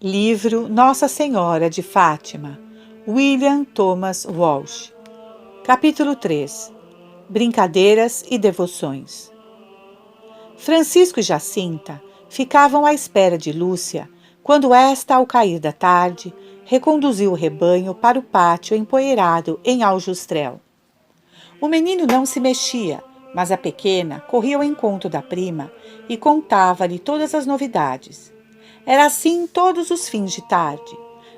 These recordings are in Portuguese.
Livro Nossa Senhora de Fátima, William Thomas Walsh. Capítulo 3. Brincadeiras e devoções. Francisco e Jacinta ficavam à espera de Lúcia quando esta, ao cair da tarde, reconduziu o rebanho para o pátio empoeirado em Aljustrel. O menino não se mexia, mas a pequena corria ao encontro da prima e contava-lhe todas as novidades. Era assim todos os fins de tarde.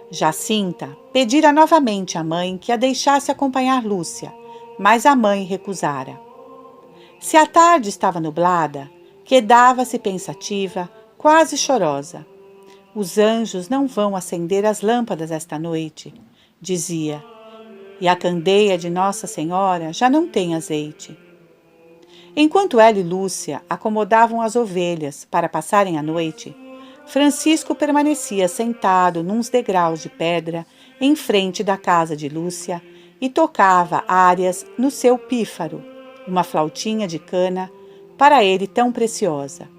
Jacinta pedira novamente à mãe que a deixasse acompanhar Lúcia, mas a mãe recusara. Se a tarde estava nublada, quedava-se pensativa, quase chorosa. Os anjos não vão acender as lâmpadas esta noite, dizia, e a candeia de Nossa Senhora já não tem azeite. Enquanto ela e Lúcia acomodavam as ovelhas para passarem a noite, Francisco permanecia sentado nuns degraus de pedra em frente da casa de Lúcia e tocava árias no seu pífaro, uma flautinha de cana, para ele tão preciosa.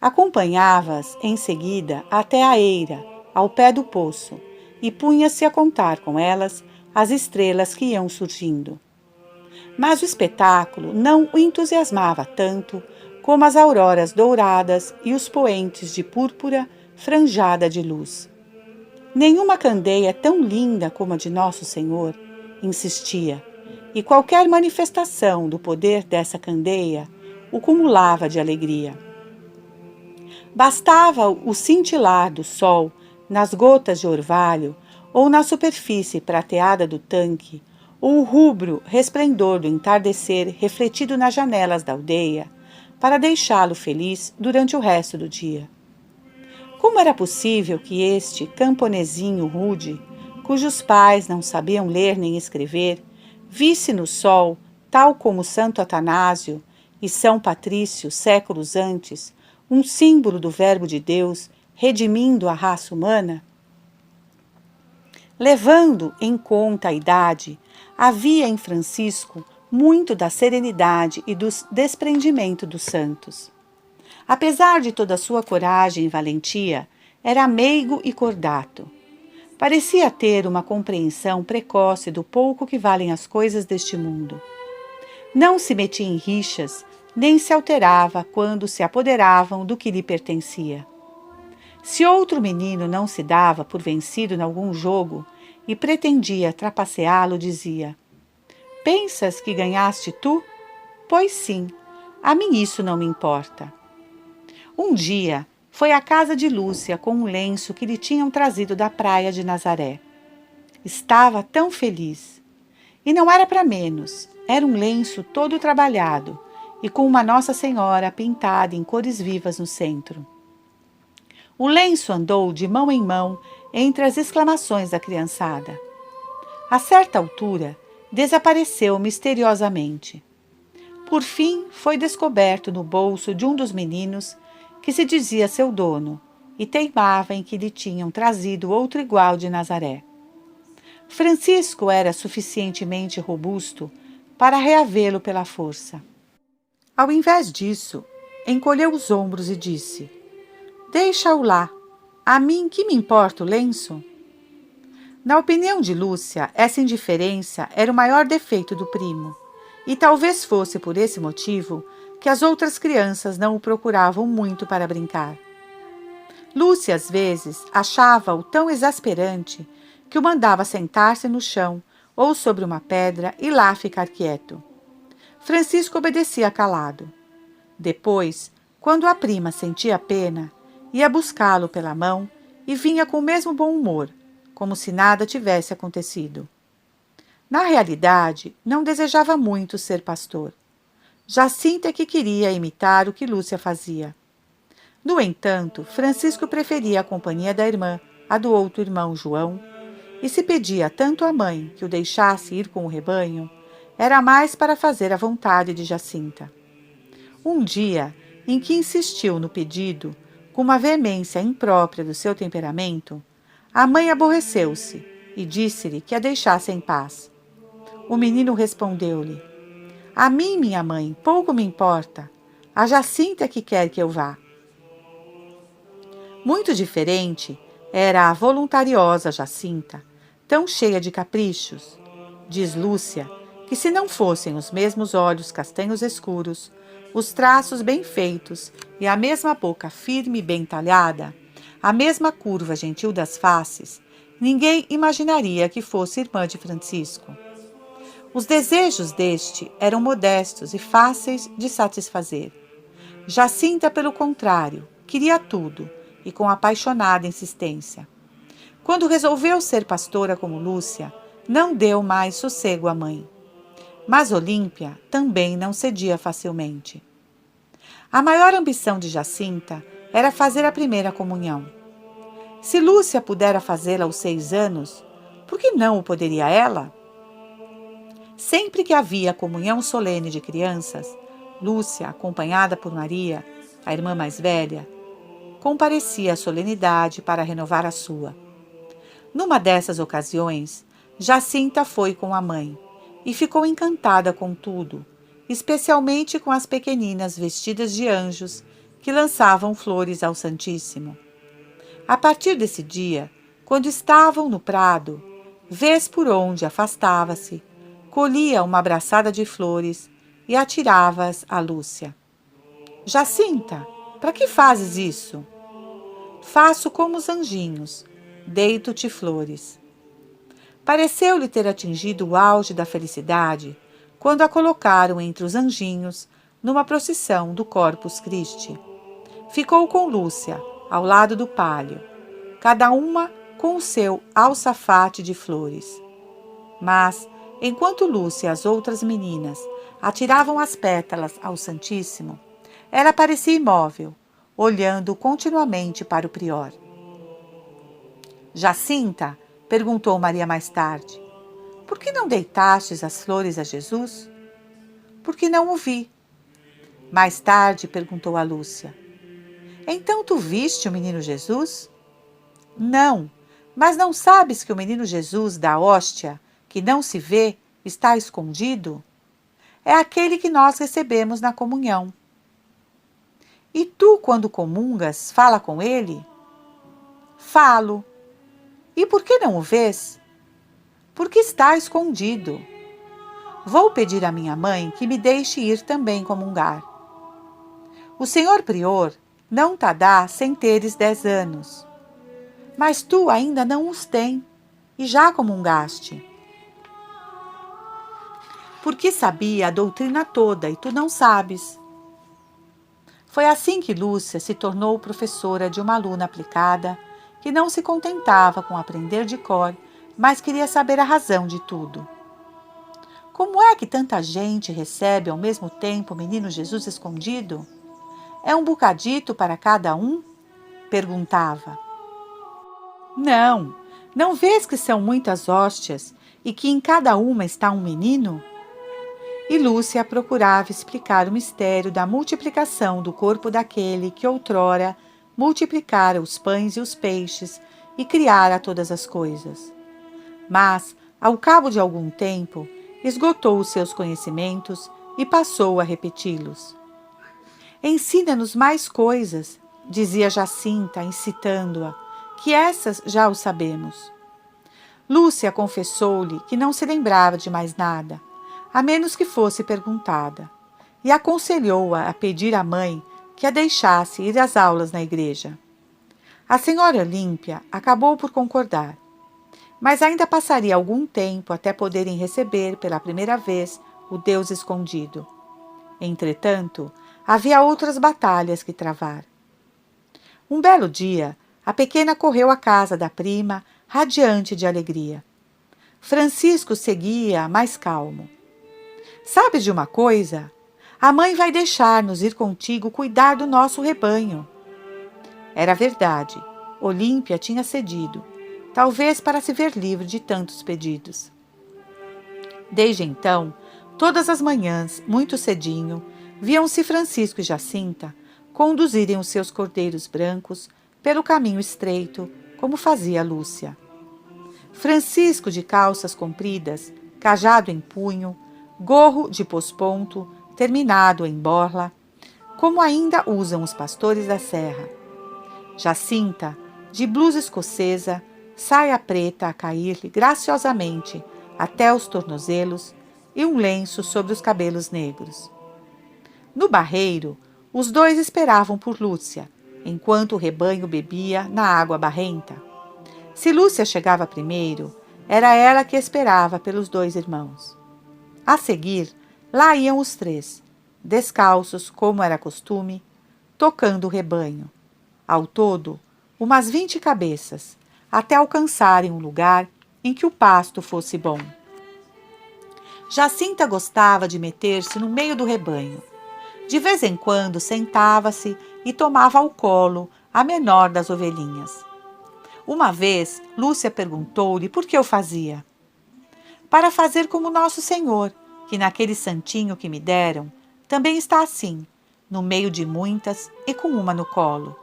Acompanhava-as em seguida até a eira, ao pé do poço, e punha-se a contar com elas as estrelas que iam surgindo. Mas o espetáculo não o entusiasmava tanto como as auroras douradas e os poentes de púrpura franjada de luz. Nenhuma candeia é tão linda como a de Nosso Senhor, insistia, e qualquer manifestação do poder dessa candeia o cumulava de alegria. Bastava o cintilar do sol nas gotas de orvalho ou na superfície prateada do tanque, ou o rubro resplendor do entardecer refletido nas janelas da aldeia, para deixá-lo feliz durante o resto do dia. Como era possível que este camponesinho rude, cujos pais não sabiam ler nem escrever, visse no sol, tal como Santo Atanásio e São Patrício séculos antes, um símbolo do Verbo de Deus redimindo a raça humana? Levando em conta a idade, havia em Francisco muito da serenidade e do desprendimento dos santos. Apesar de toda a sua coragem e valentia, era meigo e cordato. Parecia ter uma compreensão precoce do pouco que valem as coisas deste mundo. Não se metia em rixas, nem se alterava quando se apoderavam do que lhe pertencia. Se outro menino não se dava por vencido em algum jogo e pretendia trapaceá-lo, dizia: "Pensas que ganhaste tu? Pois sim, a mim isso não me importa." Um dia foi à casa de Lúcia com um lenço que lhe tinham trazido da praia de Nazaré. Estava tão feliz. E não era para menos, era um lenço todo trabalhado e com uma Nossa Senhora pintada em cores vivas no centro. O lenço andou de mão em mão entre as exclamações da criançada. A certa altura, desapareceu misteriosamente. Por fim, foi descoberto no bolso de um dos meninos que se dizia seu dono e teimava em que lhe tinham trazido outro igual de Nazaré. Francisco era suficientemente robusto para reavê-lo pela força. Ao invés disso, encolheu os ombros e disse: "Deixa-o lá. A mim que me importa o lenço?" Na opinião de Lúcia, essa indiferença era o maior defeito do primo, e talvez fosse por esse motivo que as outras crianças não o procuravam muito para brincar. Lúcia, às vezes, achava-o tão exasperante que o mandava sentar-se no chão ou sobre uma pedra e lá ficar quieto. Francisco obedecia calado. Depois, quando a prima sentia pena, ia buscá-lo pela mão e vinha com o mesmo bom humor, como se nada tivesse acontecido. Na realidade, não desejava muito ser pastor. Jacinta é que queria imitar o que Lúcia fazia. No entanto, Francisco preferia a companhia da irmã à do outro irmão João, e se pedia tanto à mãe que o deixasse ir com o rebanho, era mais para fazer a vontade de Jacinta. Um dia, em que insistiu no pedido, com uma veemência imprópria do seu temperamento, a mãe aborreceu-se e disse-lhe que a deixasse em paz. O menino respondeu-lhe: "A mim, minha mãe, pouco me importa. A Jacinta é que quer que eu vá." Muito diferente Era a voluntariosa Jacinta, tão cheia de caprichos. Diz Lúcia que se não fossem os mesmos olhos castanhos escuros, os traços bem feitos e a mesma boca firme e bem talhada, a mesma curva gentil das faces, ninguém imaginaria que fosse irmã de Francisco. Os desejos deste eram modestos e fáceis de satisfazer. Jacinta, pelo contrário, queria tudo e com apaixonada insistência. Quando resolveu ser pastora como Lúcia, não deu mais sossego à mãe. Mas Olímpia também não cedia facilmente. A maior ambição de Jacinta era fazer a primeira comunhão. Se Lúcia pudera fazê-la aos 6 anos, por que não o poderia ela? Sempre que havia comunhão solene de crianças, Lúcia, acompanhada por Maria, a irmã mais velha, comparecia à solenidade para renovar a sua. Numa dessas ocasiões, Jacinta foi com a mãe e ficou encantada com tudo, especialmente com as pequeninas vestidas de anjos que lançavam flores ao Santíssimo. A partir desse dia, quando estavam no prado, vez por onde afastava-se, colhia uma abraçada de flores e atirava-as a Lúcia. Jacinta, para que fazes isso? Faço como os anjinhos, deito-te flores. Pareceu-lhe ter atingido o auge da felicidade quando a colocaram entre os anjinhos numa procissão do Corpus Christi. Ficou com Lúcia, ao lado do pálio, cada uma com o seu alçafate de flores. Mas, enquanto Lúcia e as outras meninas atiravam as pétalas ao Santíssimo, ela parecia imóvel, olhando continuamente para o prior. Jacinta, perguntou Maria mais tarde, por que não deitastes as flores a Jesus? Porque não o vi. Mais tarde perguntou a Lúcia, então tu viste o menino Jesus? Não, mas não sabes que o menino Jesus da hóstia, que não se vê, está escondido? É aquele que nós recebemos na comunhão. E tu, quando comungas, fala com ele? Falo. E por que não o vês? Porque está escondido. Vou pedir à minha mãe que me deixe ir também comungar. O senhor prior não te dá sem teres 10 anos. Mas tu ainda não os tem, e já comungaste. Porque sabia a doutrina toda, e tu não sabes. Foi assim que Lúcia se tornou professora de uma aluna aplicada, que não se contentava com aprender de cor, mas queria saber a razão de tudo. Como é que tanta gente recebe ao mesmo tempo o menino Jesus escondido? É um bocadito para cada um? Perguntava. Não, não vês que são muitas hóstias e que em cada uma está um menino? E Lúcia procurava explicar o mistério da multiplicação do corpo daquele que outrora multiplicara os pães e os peixes e criara todas as coisas. Mas, ao cabo de algum tempo, esgotou os seus conhecimentos e passou a repeti-los. Ensina-nos mais coisas, dizia Jacinta, incitando-a, que essas já o sabemos. Lúcia confessou-lhe que não se lembrava de mais nada, a menos que fosse perguntada, e aconselhou-a a pedir à mãe que a deixasse ir às aulas na igreja. A senhora Olímpia acabou por concordar, mas ainda passaria algum tempo até poderem receber pela primeira vez o Deus escondido. Entretanto, havia outras batalhas que travar. Um belo dia, a pequena correu à casa da prima, radiante de alegria. Francisco seguia mais calmo. Sabes de uma coisa? A mãe vai deixar-nos ir contigo cuidar do nosso rebanho. Era verdade. Olímpia tinha cedido, talvez para se ver livre de tantos pedidos. Desde então, todas as manhãs, muito cedinho, viam-se Francisco e Jacinta conduzirem os seus cordeiros brancos pelo caminho estreito, como fazia Lúcia. Francisco de calças compridas, cajado em punho, gorro de posponto, terminado em borla, como ainda usam os pastores da serra. Jacinta, de blusa escocesa, saia preta a cair-lhe graciosamente até os tornozelos e um lenço sobre os cabelos negros. No barreiro, os dois esperavam por Lúcia, enquanto o rebanho bebia na água barrenta. Se Lúcia chegava primeiro, era ela que esperava pelos dois irmãos. A seguir, lá iam os três, descalços, como era costume, tocando o rebanho. Ao todo, umas 20 cabeças, até alcançarem um lugar em que o pasto fosse bom. Jacinta gostava de meter-se no meio do rebanho. De vez em quando sentava-se e tomava ao colo a menor das ovelhinhas. Uma vez, Lúcia perguntou-lhe por que o fazia. Para fazer como Nosso Senhor, que naquele santinho que me deram, também está assim, no meio de muitas e com uma no colo,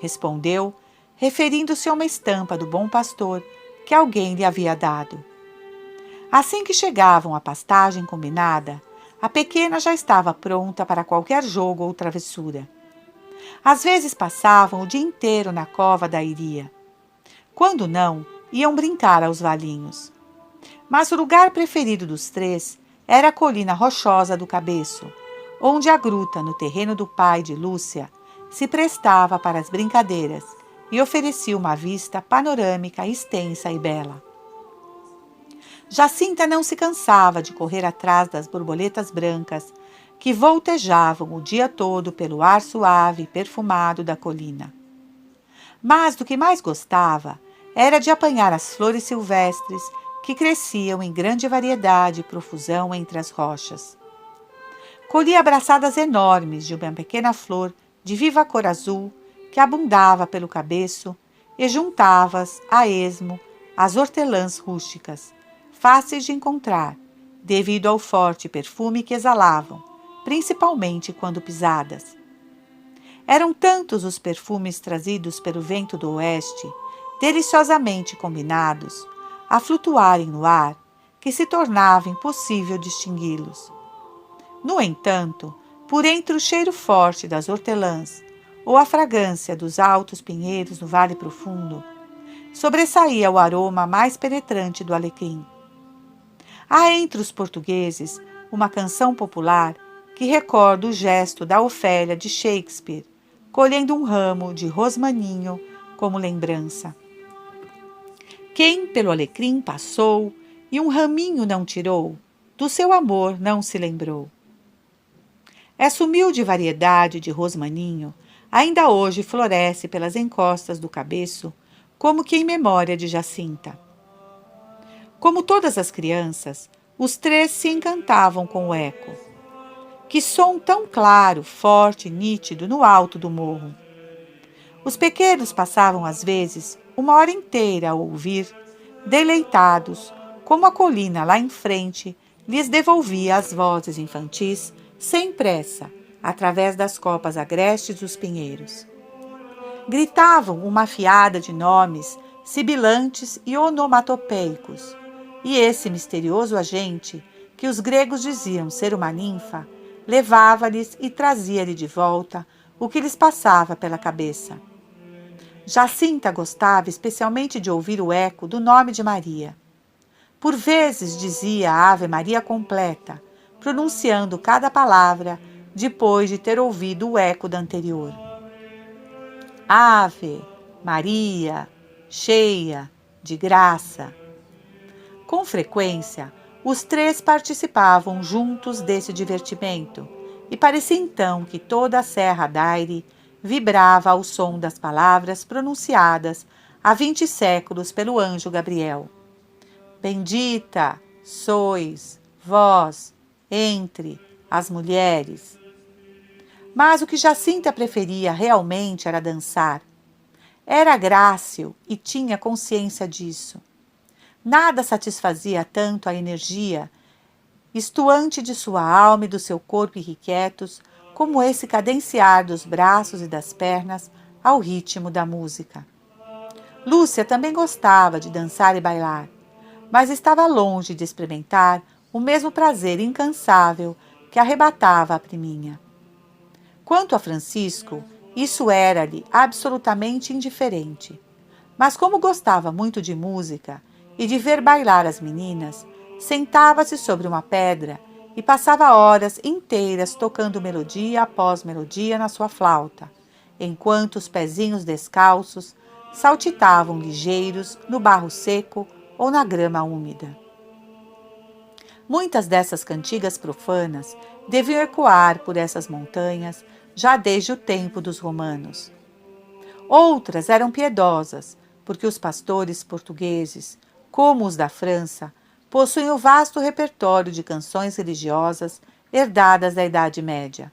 respondeu, referindo-se a uma estampa do bom pastor que alguém lhe havia dado. Assim que chegavam à pastagem combinada, a pequena já estava pronta para qualquer jogo ou travessura. Às vezes passavam o dia inteiro na cova da Iria. Quando não, iam brincar aos valinhos. Mas o lugar preferido dos três era a colina rochosa do Cabeço, onde a gruta no terreno do pai de Lúcia se prestava para as brincadeiras e oferecia uma vista panorâmica extensa e bela. Jacinta não se cansava de correr atrás das borboletas brancas que voltejavam o dia todo pelo ar suave e perfumado da colina. Mas do que mais gostava era de apanhar as flores silvestres que cresciam em grande variedade e profusão entre as rochas. Colhia abraçadas enormes de uma pequena flor de viva cor azul que abundava pelo Cabeço e juntava-as a esmo às hortelãs rústicas, fáceis de encontrar, devido ao forte perfume que exalavam, principalmente quando pisadas. Eram tantos os perfumes trazidos pelo vento do oeste, deliciosamente combinados, a flutuarem no ar, que se tornava impossível distingui-los. No entanto, por entre o cheiro forte das hortelãs ou a fragrância dos altos pinheiros no vale profundo, sobressaía o aroma mais penetrante do alecrim. Há entre os portugueses uma canção popular que recorda o gesto da Ofélia de Shakespeare, colhendo um ramo de rosmaninho como lembrança. Quem pelo alecrim passou e um raminho não tirou, do seu amor não se lembrou. Essa humilde variedade de rosmaninho ainda hoje floresce pelas encostas do Cabeço, como que em memória de Jacinta. Como todas as crianças, os três se encantavam com o eco. Que som tão claro, forte e nítido no alto do morro! Os pequenos passavam às vezes uma hora inteira a ouvir, deleitados, como a colina lá em frente lhes devolvia as vozes infantis sem pressa, através das copas agrestes dos pinheiros. Gritavam uma fiada de nomes sibilantes e onomatopeicos, e esse misterioso agente, que os gregos diziam ser uma ninfa, levava-lhes e trazia-lhe de volta o que lhes passava pela cabeça. Jacinta gostava especialmente de ouvir o eco do nome de Maria. Por vezes dizia a Ave Maria completa, pronunciando cada palavra depois de ter ouvido o eco da anterior. Ave Maria, cheia de graça. Com frequência, os três participavam juntos desse divertimento, e parecia então que toda a Serra d'Aire vibrava ao som das palavras pronunciadas há 20 séculos pelo anjo Gabriel. Bendita sois vós entre as mulheres. Mas o que Jacinta preferia realmente era dançar. Era grácil e tinha consciência disso. Nada satisfazia tanto a energia estuante de sua alma e do seu corpo irrequietos como esse cadenciar dos braços e das pernas ao ritmo da música. Lúcia também gostava de dançar e bailar, mas estava longe de experimentar o mesmo prazer incansável que arrebatava a priminha. Quanto a Francisco, isso era-lhe absolutamente indiferente. Mas como gostava muito de música e de ver bailar as meninas, sentava-se sobre uma pedra e passava horas inteiras tocando melodia após melodia na sua flauta, enquanto os pezinhos descalços saltitavam ligeiros no barro seco ou na grama úmida. Muitas dessas cantigas profanas deviam ecoar por essas montanhas já desde o tempo dos romanos. Outras eram piedosas, porque os pastores portugueses, como os da França, possuem o vasto repertório de canções religiosas herdadas da Idade Média.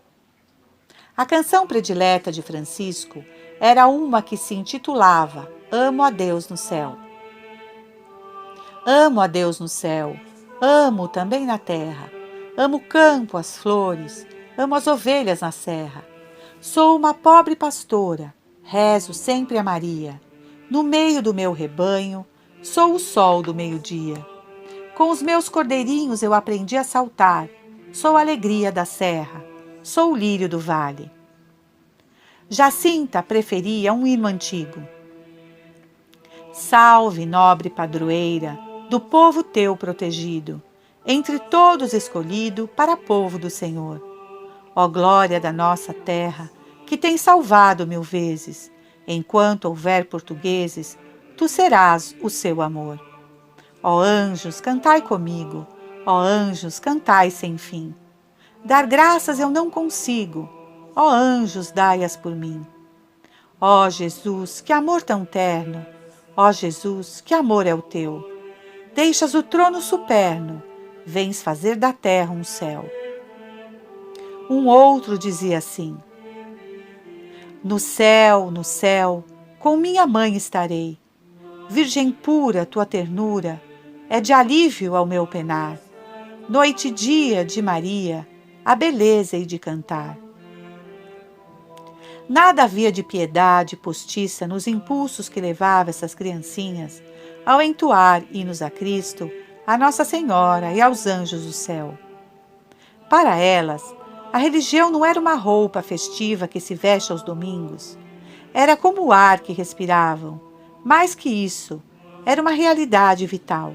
A canção predileta de Francisco era uma que se intitulava Amo a Deus no céu. Amo a Deus no céu, amo também na terra, amo o campo, as flores, amo as ovelhas na serra. Sou uma pobre pastora, rezo sempre a Maria. No meio do meu rebanho, sou o sol do meio-dia. Com os meus cordeirinhos eu aprendi a saltar, sou a alegria da serra, sou o lírio do vale. Jacinta preferia um hino antigo. Salve, nobre padroeira, do povo teu protegido, entre todos escolhido para povo do Senhor. Ó glória da nossa terra, que tem salvado 1000 vezes, enquanto houver portugueses, tu serás o seu amor. Ó anjos, cantai comigo, ó anjos, cantai sem fim. Dar graças eu não consigo, ó anjos, dai-as por mim. Ó Jesus, que amor tão terno, ó Jesus, que amor é o teu. Deixas o trono superno, vens fazer da terra um céu. Um outro dizia assim: no céu, com minha mãe estarei. Virgem pura, tua ternura é de alívio ao meu penar. Noite e dia de Maria, a beleza hei de cantar. Nada havia de piedade postiça nos impulsos que levava essas criancinhas ao entoar hinos a Cristo, a Nossa Senhora e aos anjos do céu. Para elas, a religião não era uma roupa festiva que se veste aos domingos. Era como o ar que respiravam. Mais que isso, era uma realidade vital.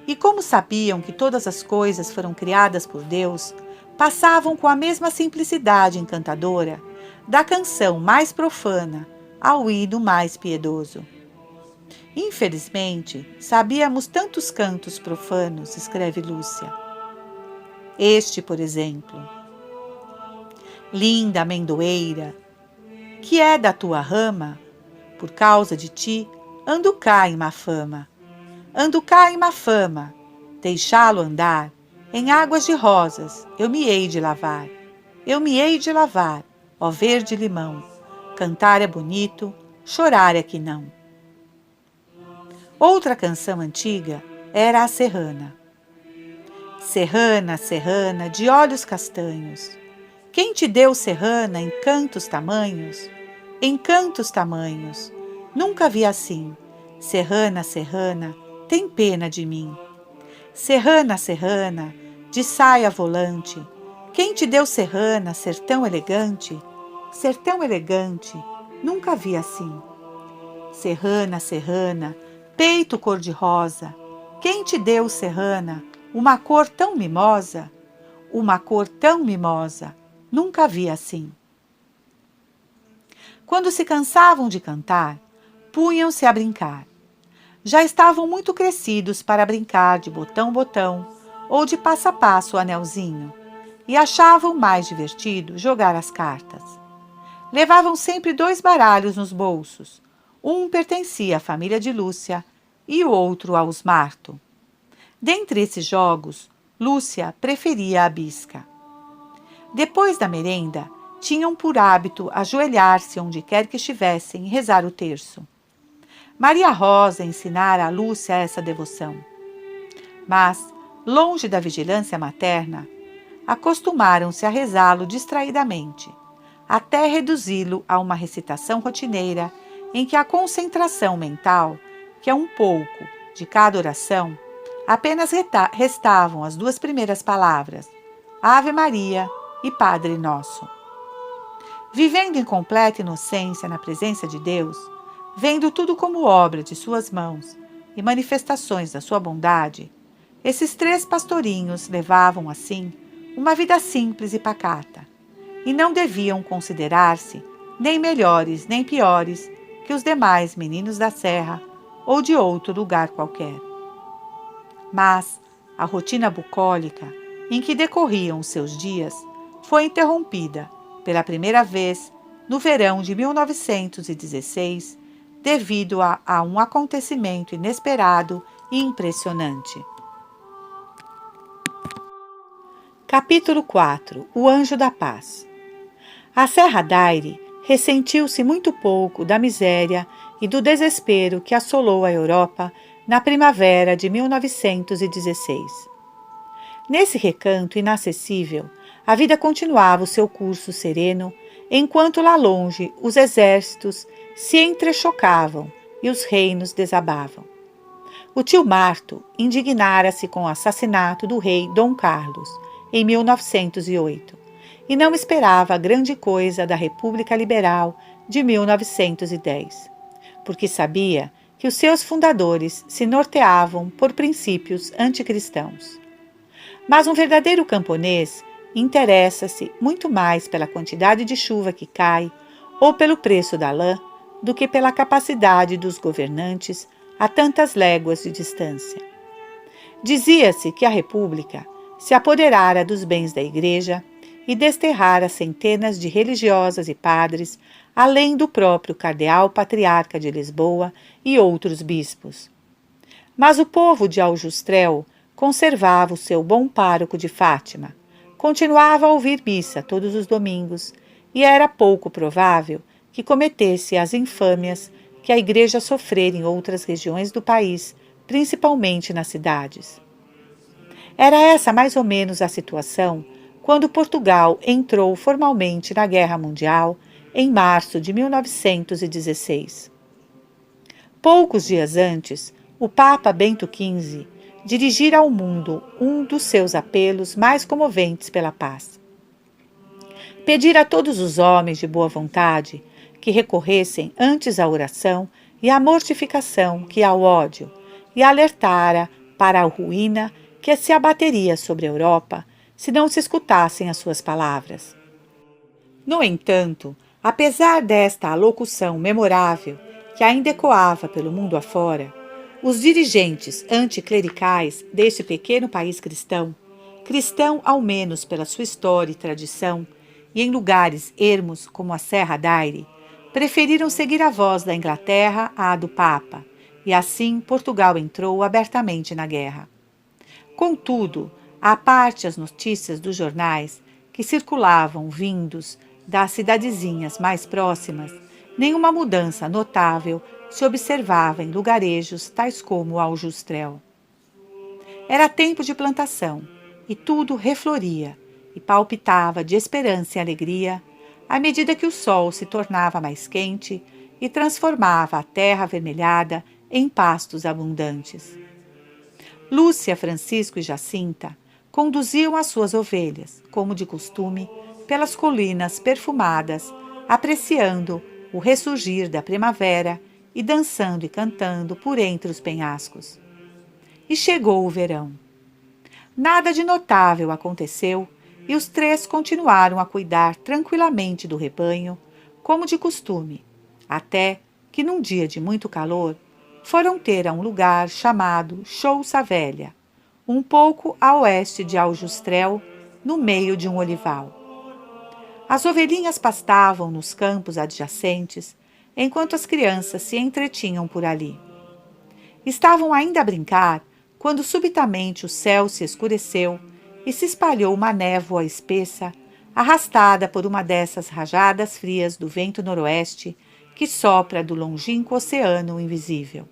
E como sabiam que todas as coisas foram criadas por Deus, passavam com a mesma simplicidade encantadora da canção mais profana ao hino mais piedoso. Infelizmente, sabíamos tantos cantos profanos, escreve Lúcia. Este, por exemplo: linda amendoeira, que é da tua rama, por causa de ti, ando cá em má fama. Ando cá em má fama, deixá-lo andar, em águas de rosas, eu me hei de lavar. Eu me hei de lavar, ó verde limão. Cantar é bonito, chorar é que não. Outra canção antiga era a serrana. Serrana, serrana, de olhos castanhos, quem te deu serrana em cantos tamanhos? Em cantos tamanhos, nunca vi assim. Serrana, serrana, tem pena de mim. Serrana, serrana, de saia volante, quem te deu serrana, sertão elegante? Sertão elegante, nunca vi assim. Serrana, serrana, peito cor-de-rosa, quem te deu serrana, uma cor tão mimosa? Uma cor tão mimosa, nunca vi assim. Quando se cansavam de cantar, punham-se a brincar. Já estavam muito crescidos para brincar de botão-botão ou de passo-a-passo anelzinho, e achavam mais divertido jogar as cartas. Levavam sempre 2 baralhos nos bolsos. Um pertencia à família de Lúcia e o outro aos Marto. Dentre esses jogos, Lúcia preferia a bisca. Depois da merenda, tinham por hábito ajoelhar-se onde quer que estivessem e rezar o terço. Maria Rosa ensinara a Lúcia essa devoção. Mas, longe da vigilância materna, acostumaram-se a rezá-lo distraidamente, até reduzi-lo a uma recitação rotineira em que a concentração mental, que é um pouco de cada oração, apenas restavam as 2 primeiras palavras, Ave Maria e Padre Nosso. Vivendo em completa inocência na presença de Deus, Vendo tudo como obra de suas mãos e manifestações da sua bondade, esses 3 pastorinhos levavam, assim, uma vida simples e pacata, e não deviam considerar-se nem melhores nem piores que os demais meninos da serra ou de outro lugar qualquer. Mas a rotina bucólica em que decorriam os seus dias foi interrompida pela primeira vez no verão de 1916, devido a um acontecimento inesperado e impressionante. Capítulo 4. O Anjo da Paz. A Serra d'Aire ressentiu-se muito pouco da miséria e do desespero que assolou a Europa na primavera de 1916. Nesse recanto inacessível, a vida continuava o seu curso sereno, enquanto lá longe os exércitos se entrechocavam e os reinos desabavam. O tio Marto indignara-se com o assassinato do rei Dom Carlos, em 1908, e não esperava grande coisa da República Liberal de 1910, porque sabia que os seus fundadores se norteavam por princípios anticristãos. Mas um verdadeiro camponês interessa-se muito mais pela quantidade de chuva que cai ou pelo preço da lã do que pela capacidade dos governantes a tantas léguas de distância. Dizia-se que a República se apoderara dos bens da Igreja e desterrara centenas de religiosas e padres, além do próprio cardeal patriarca de Lisboa e outros bispos. Mas o povo de Aljustrel conservava o seu bom pároco de Fátima, continuava a ouvir missa todos os domingos e era pouco provável que cometesse as infâmias que a Igreja sofrera em outras regiões do país, principalmente nas cidades. Era essa mais ou menos a situação quando Portugal entrou formalmente na Guerra Mundial em março de 1916. Poucos dias antes, o Papa Bento XV dirigira ao mundo um dos seus apelos mais comoventes pela paz. Pedir a todos os homens de boa vontade que recorressem antes à oração e à mortificação que ao ódio, e alertara para a ruína que se abateria sobre a Europa se não se escutassem as suas palavras. No entanto, apesar desta alocução memorável que ainda ecoava pelo mundo afora, os dirigentes anticlericais deste pequeno país cristão, cristão ao menos pela sua história e tradição, e em lugares ermos como a Serra d'Aire, preferiram seguir a voz da Inglaterra à do Papa, e assim Portugal entrou abertamente na guerra. Contudo, à parte as notícias dos jornais que circulavam vindos das cidadezinhas mais próximas, nenhuma mudança notável se observava em lugarejos tais como Aljustrel. Era tempo de plantação, e tudo refloria e palpitava de esperança e alegria à medida que o sol se tornava mais quente e transformava a terra avermelhada em pastos abundantes. Lúcia, Francisco e Jacinta conduziam as suas ovelhas, como de costume, pelas colinas perfumadas, apreciando o ressurgir da primavera e dançando e cantando por entre os penhascos. E chegou o verão. Nada de notável aconteceu e os 3 continuaram a cuidar tranquilamente do rebanho, como de costume, até que, num dia de muito calor, foram ter a um lugar chamado Chouça Velha, um pouco a oeste de Aljustrel, no meio de um olival. As ovelhinhas pastavam nos campos adjacentes, enquanto as crianças se entretinham por ali. Estavam ainda a brincar, quando subitamente o céu se escureceu e se espalhou uma névoa espessa, arrastada por uma dessas rajadas frias do vento noroeste que sopra do longínquo oceano invisível.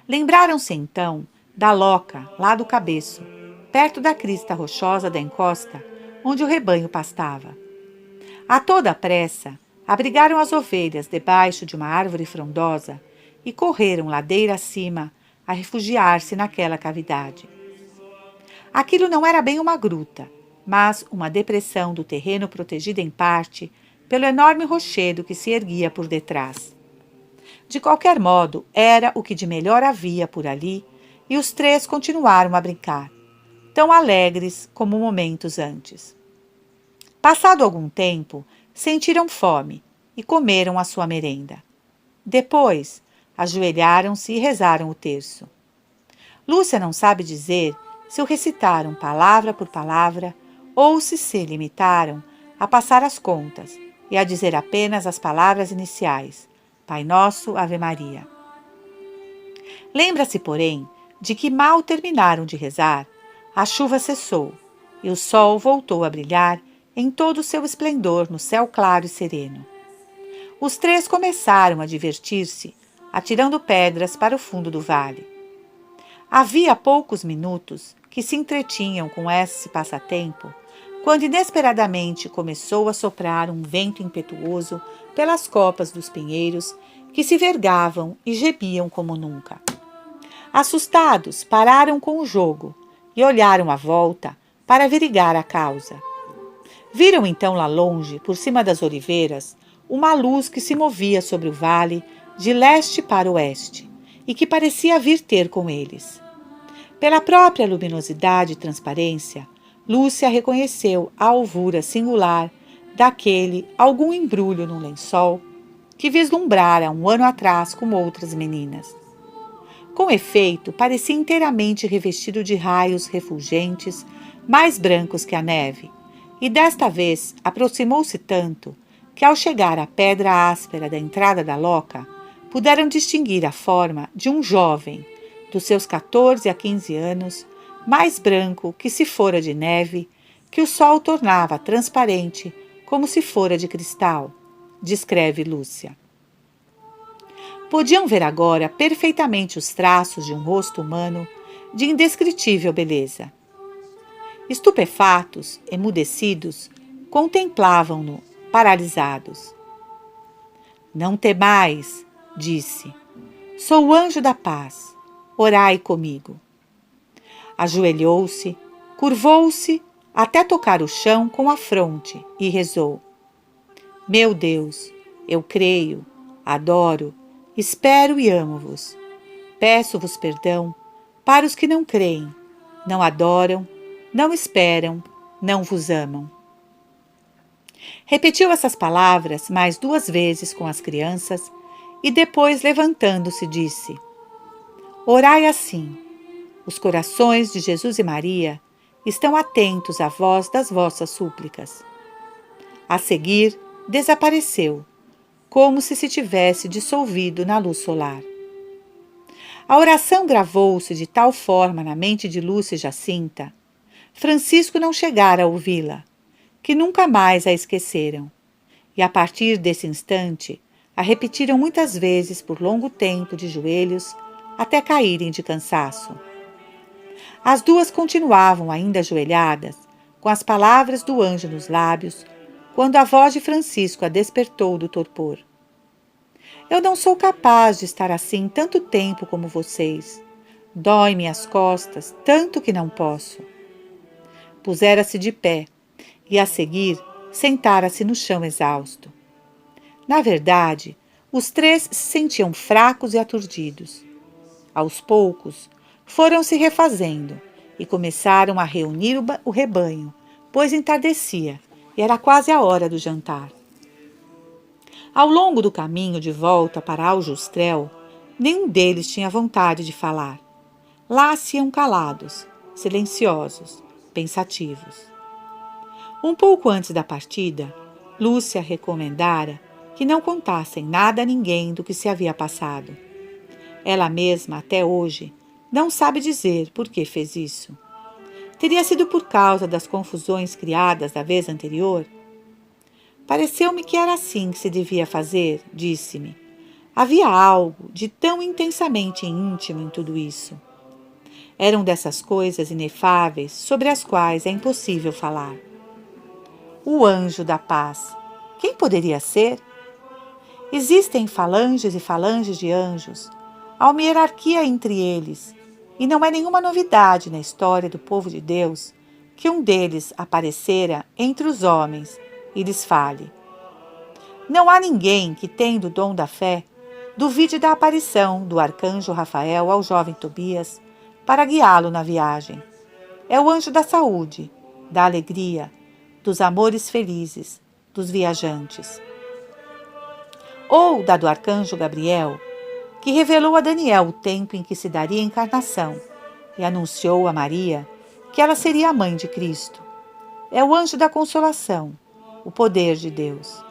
Lembraram-se então da loca lá do cabeço, perto da crista rochosa da encosta, onde o rebanho pastava. A toda pressa, abrigaram as ovelhas debaixo de uma árvore frondosa e correram ladeira acima a refugiar-se naquela cavidade. Aquilo não era bem uma gruta, mas uma depressão do terreno protegida em parte pelo enorme rochedo que se erguia por detrás. De qualquer modo, era o que de melhor havia por ali, e os três continuaram a brincar, tão alegres como momentos antes. Passado algum tempo, sentiram fome e comeram a sua merenda. Depois, ajoelharam-se e rezaram o terço. Lúcia não sabe dizer se o recitaram palavra por palavra ou se limitaram a passar as contas e a dizer apenas as palavras iniciais: Pai Nosso, Ave Maria. Lembra-se, porém, de que mal terminaram de rezar, a chuva cessou e o sol voltou a brilhar em todo o seu esplendor no céu claro e sereno. Os três começaram a divertir-se, atirando pedras para o fundo do vale. Havia poucos minutos que se entretinham com esse passatempo, quando inesperadamente começou a soprar um vento impetuoso pelas copas dos pinheiros que se vergavam e gemiam como nunca. Assustados, pararam com o jogo e olharam à volta para averiguar a causa. Viram então lá longe, por cima das oliveiras, uma luz que se movia sobre o vale de leste para oeste e que parecia vir ter com eles. Pela própria luminosidade e transparência, Lúcia reconheceu a alvura singular daquele algum embrulho num lençol que vislumbrara um ano atrás com outras meninas. Com efeito, parecia inteiramente revestido de raios refulgentes, mais brancos que a neve, e desta vez aproximou-se tanto que, ao chegar à pedra áspera da entrada da loca, puderam distinguir a forma de um jovem, dos seus 14 a 15 anos, mais branco que se fora de neve, que o sol tornava transparente como se fora de cristal, descreve Lúcia. Podiam ver agora perfeitamente os traços de um rosto humano de indescritível beleza. Estupefatos, emudecidos, contemplavam-no, paralisados. Não temais, disse. Sou o anjo da paz. Orai comigo. Ajoelhou-se, curvou-se até tocar o chão com a fronte e rezou. Meu Deus, eu creio, adoro, espero e amo-vos. Peço-vos perdão para os que não creem, não adoram, não esperam, não vos amam. Repetiu essas palavras mais 2 vezes com as crianças e depois, levantando-se, disse: Orai assim. Os corações de Jesus e Maria estão atentos à voz das vossas súplicas. A seguir, desapareceu, como se tivesse dissolvido na luz solar. A oração gravou-se de tal forma na mente de Lúcia e Jacinta, Francisco não chegara a ouvi-la, que nunca mais a esqueceram, e a partir desse instante a repetiram muitas vezes por longo tempo de joelhos, até caírem de cansaço. As duas continuavam ainda ajoelhadas, com as palavras do anjo nos lábios, quando a voz de Francisco a despertou do torpor. Eu não sou capaz de estar assim tanto tempo como vocês. Dói-me as costas, tanto que não posso. Pusera-se de pé e, a seguir, sentara-se no chão exausto. Na verdade, os três se sentiam fracos e aturdidos. Aos poucos, foram se refazendo e começaram a reunir o rebanho, pois entardecia e era quase a hora do jantar. Ao longo do caminho de volta para Aljustrel, nenhum deles tinha vontade de falar. Lá se iam calados, silenciosos, pensativos. Um pouco antes da partida, Lúcia recomendara que não contassem nada a ninguém do que se havia passado. Ela mesma, até hoje, não sabe dizer por que fez isso. Teria sido por causa das confusões criadas da vez anterior? Pareceu-me que era assim que se devia fazer, disse-me. Havia algo de tão intensamente íntimo em tudo isso. Eram dessas coisas inefáveis sobre as quais é impossível falar. O anjo da paz. Quem poderia ser? Existem falanges e falanges de anjos. Há uma hierarquia entre eles, e não é nenhuma novidade na história do povo de Deus que um deles aparecera entre os homens e lhes fale. Não há ninguém que, tendo o dom da fé, duvide da aparição do arcanjo Rafael ao jovem Tobias para guiá-lo na viagem. É o anjo da saúde, da alegria, dos amores felizes, dos viajantes. Ou da do arcanjo Gabriel, que revelou a Daniel o tempo em que se daria a encarnação e anunciou a Maria que ela seria a mãe de Cristo. É o anjo da consolação, o poder de Deus.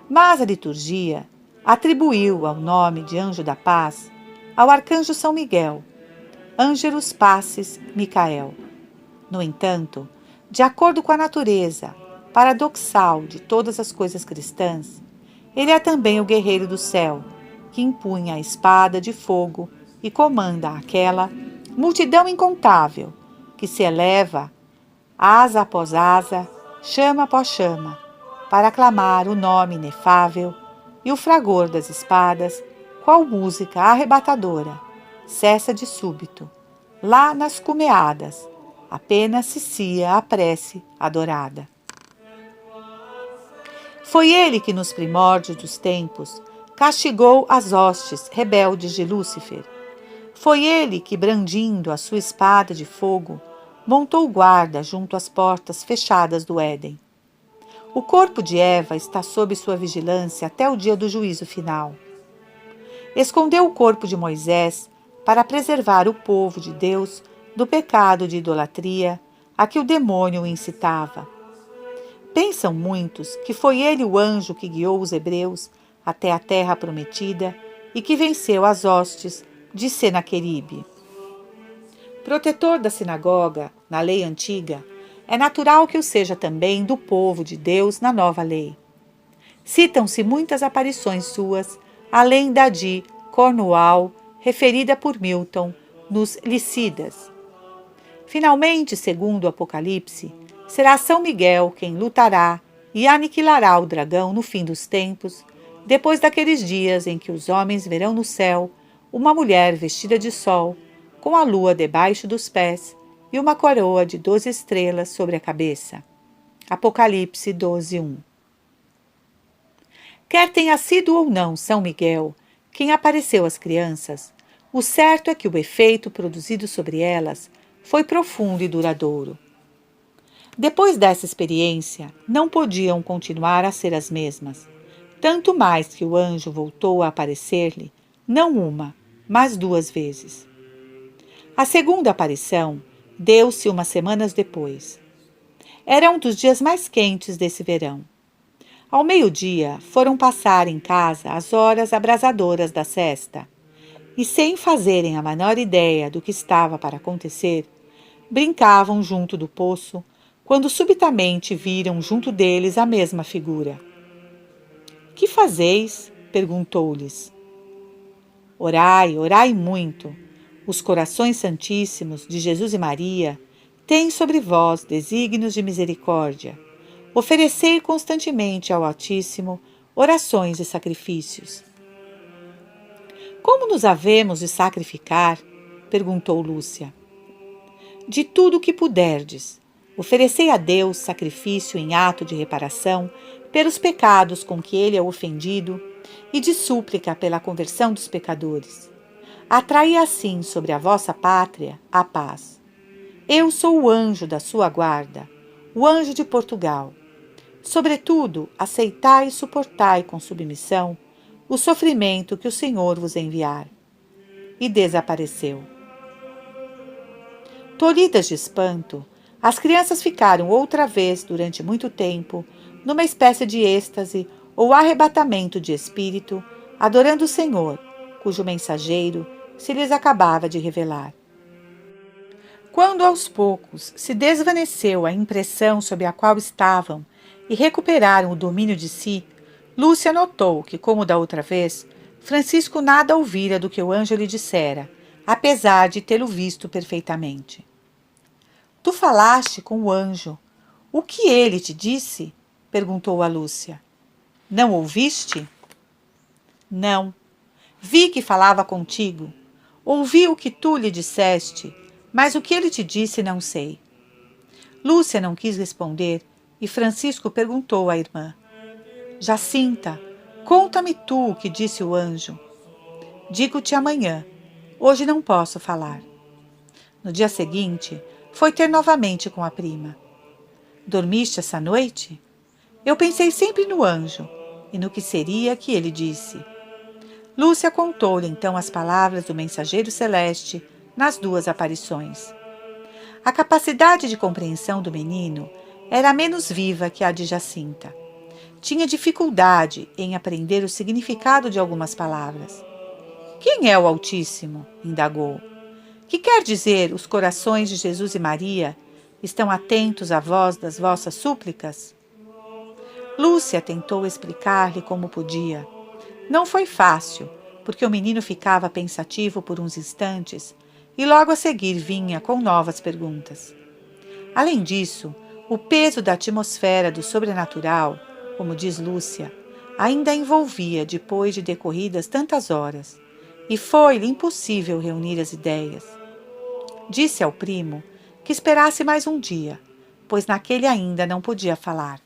Mas a liturgia atribuiu ao nome de anjo da paz ao arcanjo São Miguel, Angelus Pacis Michael. No entanto, de acordo com a natureza paradoxal de todas as coisas cristãs, ele é também o guerreiro do céu, que empunha a espada de fogo e comanda aquela multidão incontável que se eleva, asa após asa, chama após chama, para aclamar o nome inefável, e o fragor das espadas, qual música arrebatadora, cessa de súbito, lá nas cumeadas, apenas cicia a prece adorada. Foi ele que nos primórdios dos tempos castigou as hostes rebeldes de Lúcifer. Foi ele que, brandindo a sua espada de fogo, montou guarda junto às portas fechadas do Éden. O corpo de Eva está sob sua vigilância até o dia do juízo final. Escondeu o corpo de Moisés para preservar o povo de Deus do pecado de idolatria a que o demônio o incitava. Pensam muitos que foi ele o anjo que guiou os hebreus até a terra prometida e que venceu as hostes de Senaqueribe. Protetor da sinagoga na lei antiga, é natural que o seja também do povo de Deus na nova lei. Citam-se muitas aparições suas, além da de Cornwall, referida por Milton nos Licíadas. Finalmente, segundo o Apocalipse, será São Miguel quem lutará e aniquilará o dragão no fim dos tempos, depois daqueles dias em que os homens verão no céu uma mulher vestida de sol, com a lua debaixo dos pés e uma coroa de 12 estrelas sobre a cabeça. Apocalipse 12:1. Quer tenha sido ou não São Miguel quem apareceu às crianças, o certo é que o efeito produzido sobre elas foi profundo e duradouro. Depois dessa experiência, não podiam continuar a ser as mesmas, tanto mais que o anjo voltou a aparecer-lhe, não uma, mas 2 vezes. A segunda aparição deu-se umas semanas depois. Era um dos dias mais quentes desse verão. Ao meio-dia, foram passar em casa as horas abrasadoras da sesta, e sem fazerem a menor ideia do que estava para acontecer, brincavam junto do poço, quando subitamente viram junto deles a mesma figura. — Que fazeis? Perguntou-lhes. — Orai, orai muito. Os corações santíssimos de Jesus e Maria têm sobre vós desígnios de misericórdia. Oferecei constantemente ao Altíssimo orações e sacrifícios. — Como nos havemos de sacrificar? Perguntou Lúcia. — De tudo o que puderdes. Oferecei a Deus sacrifício em ato de reparação pelos pecados com que ele é ofendido e de súplica pela conversão dos pecadores. Atraí assim sobre a vossa pátria a paz. Eu sou o anjo da sua guarda, o anjo de Portugal. Sobretudo, aceitai e suportai com submissão o sofrimento que o Senhor vos enviar. E desapareceu. Tolhidas de espanto, as crianças ficaram outra vez durante muito tempo numa espécie de êxtase ou arrebatamento de espírito, adorando o Senhor, cujo mensageiro se lhes acabava de revelar. Quando aos poucos se desvaneceu a impressão sob a qual estavam e recuperaram o domínio de si, Lúcia notou que, como da outra vez, Francisco nada ouvira do que o anjo lhe dissera, apesar de tê-lo visto perfeitamente. — Tu falaste com o anjo. O que ele te disse? Perguntou a Lúcia. — Não ouviste? — Não. Vi que falava contigo. Ouvi o que tu lhe disseste, mas o que ele te disse não sei. Lúcia não quis responder e Francisco perguntou à irmã. — Jacinta, Conta-me tu o que disse o anjo. Digo-te amanhã. Hoje não posso falar. No dia seguinte, foi ter novamente com a prima. Dormiste essa noite? Eu pensei sempre no anjo e no que seria que ele disse. Lúcia contou-lhe então as palavras do mensageiro celeste nas duas aparições. A capacidade de compreensão do menino era menos viva que a de Jacinta. Tinha dificuldade em aprender o significado de algumas palavras. Quem é o Altíssimo? Indagou. Que quer dizer os corações de Jesus e Maria estão atentos à voz das vossas súplicas? Lúcia tentou explicar-lhe como podia. Não foi fácil, porque o menino ficava pensativo por uns instantes e logo a seguir vinha com novas perguntas. Além disso, o peso da atmosfera do sobrenatural, como diz Lúcia, ainda a envolvia depois de decorridas tantas horas, e foi-lhe impossível reunir as ideias. Disse ao primo que esperasse mais um dia, pois naquele ainda não podia falar.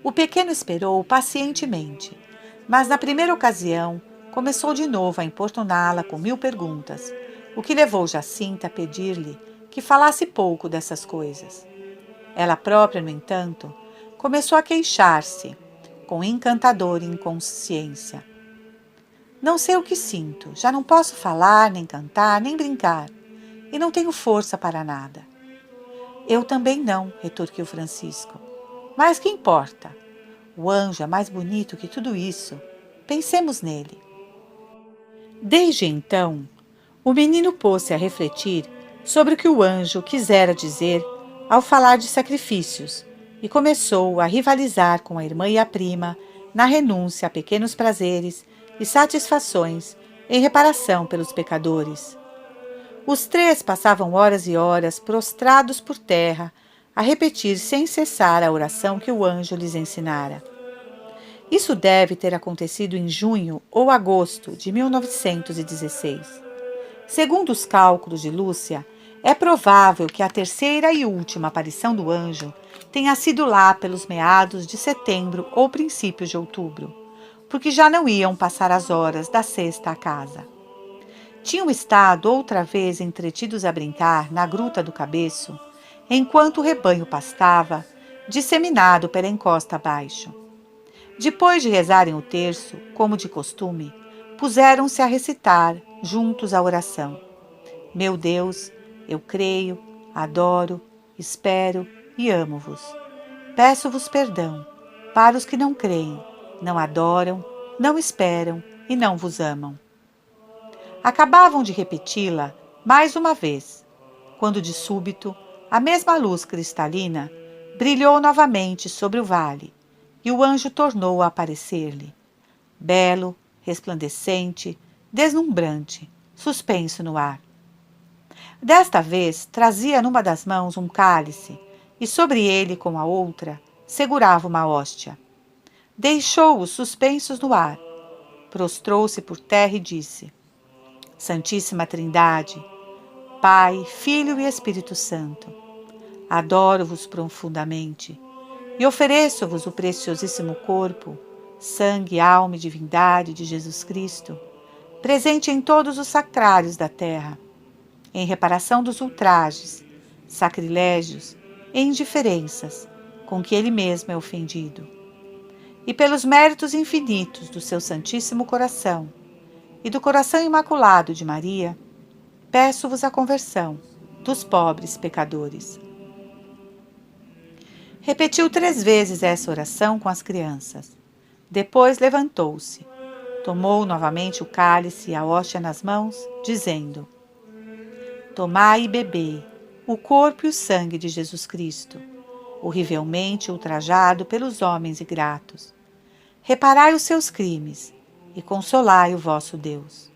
O pequeno esperou pacientemente, mas na primeira ocasião começou de novo a importuná-la com 1000 perguntas, o que levou Jacinta a pedir-lhe que falasse pouco dessas coisas. Ela própria, no entanto, começou a queixar-se, com encantadora inconsciência. Não sei o que sinto, já não posso falar, nem cantar, nem brincar, e não tenho força para nada. Eu também não, retorquiu Francisco. Mas que importa? O anjo é mais bonito que tudo isso. Pensemos nele. Desde então, o menino pôs-se a refletir sobre o que o anjo quisera dizer ao falar de sacrifícios e começou a rivalizar com a irmã e a prima na renúncia a pequenos prazeres e satisfações em reparação pelos pecadores. Os três passavam horas e horas prostrados por terra a repetir sem cessar a oração que o anjo lhes ensinara. Isso deve ter acontecido em junho ou agosto de 1916. Segundo os cálculos de Lúcia, é provável que a terceira e última aparição do anjo tenha sido lá pelos meados de setembro ou princípios de outubro, porque já não iam passar as horas da sexta à casa. Tinham estado outra vez entretidos a brincar na gruta do Cabeço, enquanto o rebanho pastava, disseminado pela encosta abaixo. Depois de rezarem o terço, como de costume, puseram-se a recitar, juntos a oração. Meu Deus, eu creio, adoro, espero e amo-vos. Peço-vos perdão para os que não creem, não adoram, não esperam e não vos amam. Acabavam de repeti-la mais uma vez, quando de súbito a mesma luz cristalina brilhou novamente sobre o vale e o anjo tornou a aparecer-lhe, belo, resplandecente, deslumbrante, suspenso no ar. Desta vez trazia numa das mãos um cálice e sobre ele, com a outra, segurava uma hóstia. Deixou-os suspensos no ar, prostrou-se por terra e disse: Santíssima Trindade, Pai, Filho e Espírito Santo, adoro-vos profundamente e ofereço-vos o preciosíssimo corpo, sangue, alma e divindade de Jesus Cristo, presente em todos os sacrários da terra, em reparação dos ultrajes, sacrilégios e indiferenças com que ele mesmo é ofendido, e pelos méritos infinitos do seu Santíssimo Coração e do Coração Imaculado de Maria, peço-vos a conversão dos pobres pecadores. Repetiu 3 vezes essa oração com as crianças. Depois levantou-se, tomou novamente o cálice e a hóstia nas mãos, dizendo: Tomai e bebei o corpo e o sangue de Jesus Cristo, horrivelmente ultrajado pelos homens ingratos. Reparai os seus crimes e consolai o vosso Deus.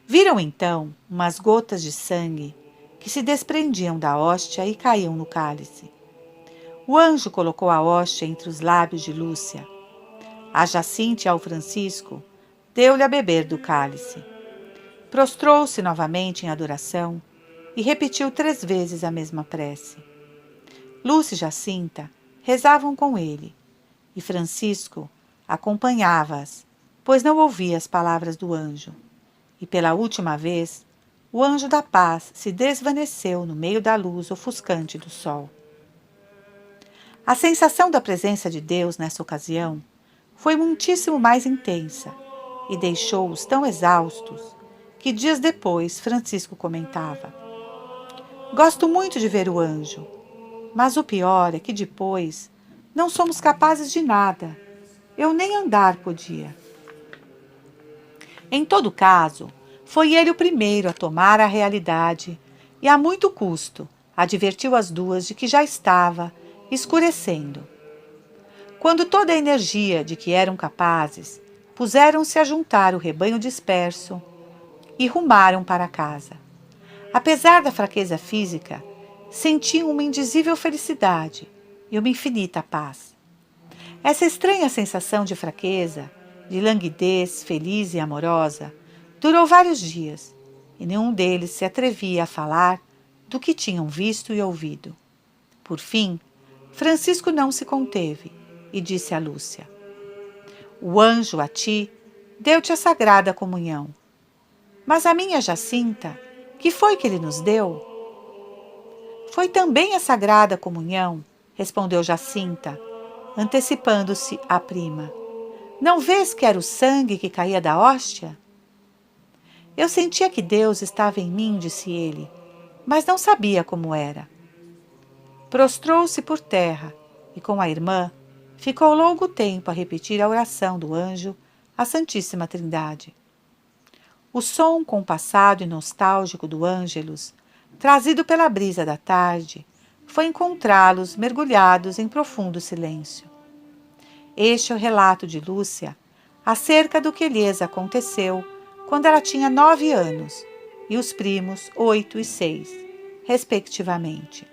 Viram então umas gotas de sangue que se desprendiam da hóstia e caíam no cálice. O anjo colocou a hóstia entre os lábios de Lúcia. A Jacinta e ao Francisco deu-lhe a beber do cálice. Prostrou-se novamente em adoração e repetiu 3 vezes a mesma prece. Lúcia e Jacinta rezavam com ele, e Francisco acompanhava-as, pois não ouvia as palavras do anjo. E pela última vez, o anjo da paz se desvaneceu no meio da luz ofuscante do sol. A sensação da presença de Deus nessa ocasião foi muitíssimo mais intensa e deixou-os tão exaustos que dias depois Francisco comentava: "Gosto muito de ver o anjo, mas o pior é que depois não somos capazes de nada. Eu nem andar podia." Em todo caso, foi ele o primeiro a tomar a realidade e, a muito custo, advertiu as duas de que já estava escurecendo. Quando toda a energia de que eram capazes, puseram-se a juntar o rebanho disperso e rumaram para casa. Apesar da fraqueza física, sentiam uma indizível felicidade e uma infinita paz. Essa estranha sensação de fraqueza, de languidez feliz e amorosa, durou vários dias, e nenhum deles se atrevia a falar do que tinham visto e ouvido. Por fim, Francisco não se conteve e disse a Lúcia: "O anjo a ti deu-te a sagrada comunhão. Mas a minha Jacinta, que foi que ele nos deu?" "Foi também a sagrada comunhão", respondeu Jacinta, antecipando-se à prima. "Não vês que era o sangue que caía da hóstia?" "Eu sentia que Deus estava em mim", disse ele, "mas não sabia como era." Prostrou-se por terra e, com a irmã, ficou longo tempo a repetir a oração do anjo à Santíssima Trindade. O som compassado e nostálgico do Ângelus, trazido pela brisa da tarde, foi encontrá-los mergulhados em profundo silêncio. Este é o relato de Lúcia acerca do que lhes aconteceu quando ela tinha 9 anos e os primos 8 e 6, respectivamente.